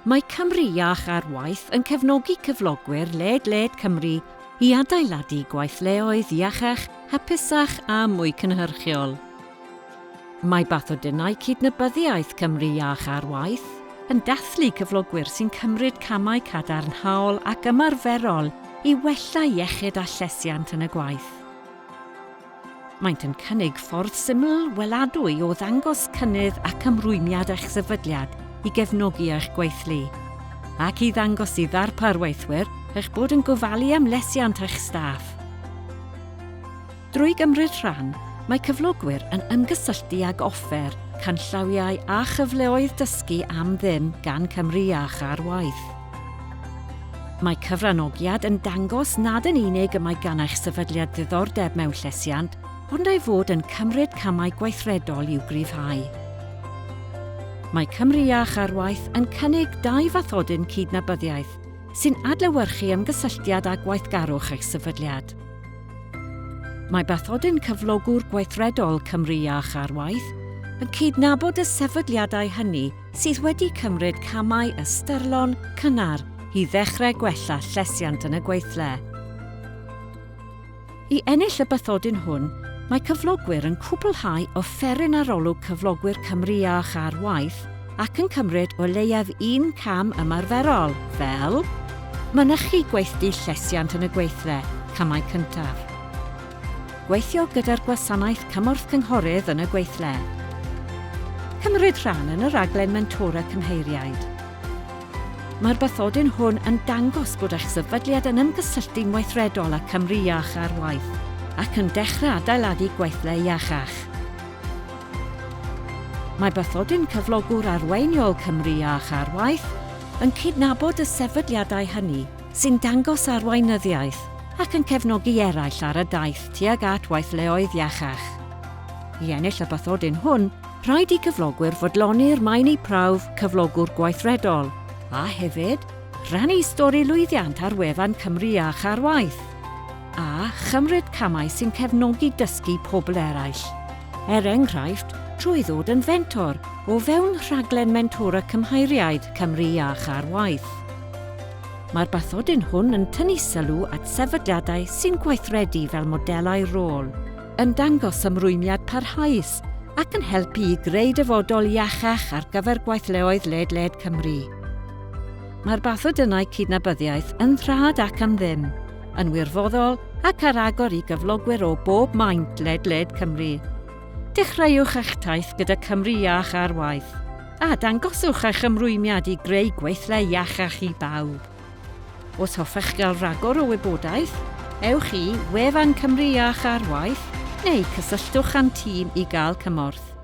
Mae Cymru Iach ar Waith yn cefnogi cyflogwyr ledled Cymru i adeiladu gweithleoedd iachach, hapusach a mwy cynhyrchiol. Mae Bathodynnau Cydnabyddiaeth Cymru Iach ar Waith yn dathlu cyflogwyr sy'n cymryd camau cadarnhaol ac ymarferol i wella iechyd a llesiant yn y gwaith. Maent yn cynnig ffordd syml weladwy o ddangos cynnydd ac ymrwymiad eich sefydliad i gefnogi eich gweithlu, ac i ddangos i ddarpar weithwyr eich bod yn gofalu am lesiant eich staff. Drwy gymryd rhan, mae cyflogwyr yn ymgysylltu ag offer canllawiau a chyfleoedd dysgu am ddim gan Cymru Iach ar Waith. Mae cyfranogiad yn dangos nad yn unig y mae gan eich sefydliad ddiddordeb mewn llesiant, ond ei fod yn cymryd camau gweithredol i'w gryfhau. Mae Cymru Iach ar Waith yn cynnig 2 fathodyn cydnabyddiaeth sy'n adlewyrchu ymgysylltiad â gweithgarwch eich sefydliad. Mae bathodyn cyflogwr gweithredol Cymru Iach ar Waith yn cydnabod y sefydliadau hynny sydd wedi cymryd camau ystyrlon cynnar i ddechrau gwella llesiant yn y gweithle. I ennill y bathodyn hwn, mae cyflogwyr yn cwblhau offeryn arolwg cyflogwyr Cymru Iach ar Waith ac yn cymryd o leiaf 1 cam ymarferol, fel mynychu gweithdy llesiant yn y gweithle, camau cyntaf. Gweithio gyda'r gwasanaeth cymorth cynghorydd yn y gweithle. Cymryd rhan yn y raglen mentora cymheiriaid. Mae'r bathodyn hwn yn dangos bod eich sefydliad yn ymgysylltu'n weithredol â Cymru Iach ar Waith ac yn dechrau adeiladu gweithle iachach. Mae bathodyn cyflogwr arweiniol Cymru Iach ar Waith yn cydnabod y sefydliadau hynny sy'n dangos arweinyddiaeth ac yn cefnogi eraill ar y daith tuag at weithleoedd iachach. I ennill y bathodyn hwn, rhaid i gyflogwyr fodloni'r maen eu prawf cyflogwr gweithredol a hefyd rhannu stori lwyddiant ar wefan Cymru Iach ar Waith a chymryd camau sy'n cefnogi dysgu pobl eraill. Enghraifft, trwy ddod yn fentor o fewn rhaglen mentora cymheiriaid Cymru Iach ar Waith. Mae'r bathodyn hwn yn tynnu sylw at sefydliadau sy'n gweithredu fel modelau rôl, yn dangos ymrwymiad parhaus ac yn helpu i greu dyfodol iachach ar gyfer gweithleoedd ledled Cymru. Mae'r bathodynnau cydnabyddiaeth yn rhad ac am ddim, yn wirfoddol ac ar agor i gyflogwyr o bob maint ledled Cymru. Dechreuwch eich taith gyda Cymru Iach ar Waith a dangoswch eich ymrwymiad i greu gweithle iachach i bawb. Os hoffech gael ragor o wybodaeth, ewch i wefan Cymru Iach ar Waith neu cysylltwch â'n tîm i gael cymorth.